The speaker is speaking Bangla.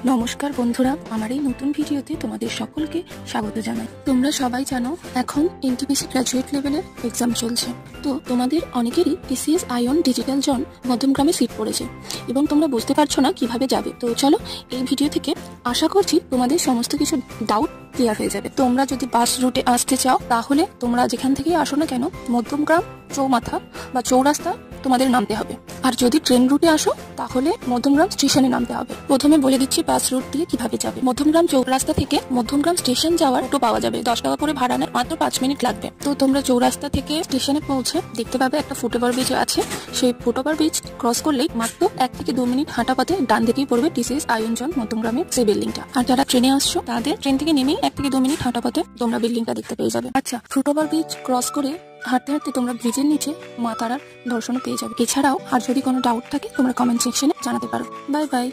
নমস্কার বন্ধুরা, আমার এই নতুন ভিডিওতে তোমাদের সকলকে স্বাগত জানাই। তোমরা সবাই জানো এখন এনটিপিসি গ্র্যাজুয়েট লেভেলের এক্সাম চলছে। তো তোমাদের অনেকেরই টিসিএস আয়ন ডিজিটাল জোন মধ্যমগ্রামে সিট পড়েছে এবং তোমরা বুঝতে পারছো না কিভাবে যাবে। তো চলো এই ভিডিও থেকে আশা করছি তোমাদের সমস্ত কিছু ডাউট ক্লিয়ার হয়ে যাবে। তোমরা যদি বাস রুটে আসতে চাও তাহলে তোমরা যেখান থেকেই আসো না কেন মধ্যমগ্রাম চৌমাথা বা চৌরাস্তা তোমাদের নামতে হবে। আর যদি ট্রেন রুটে আসো তাহলে মধ্যমগ্রাম স্টেশনে নামতে হবে। প্রথমে বলে দিচ্ছি বাস রুট দিয়ে কিভাবে যাবে। মধ্যমগ্রাম চৌরাস্তা থেকে মধ্যমগ্রাম স্টেশন যাওয়ার অটো পাওয়া যাবে, 10 টাকা করে ভাড়া নেয়, মাত্র 5 মিনিট লাগবে। তো তোমরা চৌরাস্তা থেকে স্টেশনে পৌঁছে দেখতে পাবে একটা ফুটওভার ব্রিজ আছে। সেই ফুটওভার ব্রিজ ক্রস করলেই মাত্র 1 থেকে 2 মিনিট হাঁটা পথে ডান দিকেই পড়বে টিসিএস আয়ন জোন মধ্যমগ্রামের সেই বিল্ডিংটা। আর যারা ট্রেনে আসছো তাদের ট্রেন থেকে নেমেই 1 থেকে 2 মিনিট হাঁটা পথে তোমরা বিল্ডিংটা দেখতে পেয়ে যাবে। আচ্ছা, ফুটওভার ব্রিজ ক্রস করে হাঁটতে হাঁটতে তোমরা ব্রিজের নিচে মা তারার দর্শনও পেয়ে যাবে। এছাড়াও আর যদি কোনো ডাউট থাকে তোমরা কমেন্ট সেকশনে জানাতে পারো। Bye bye.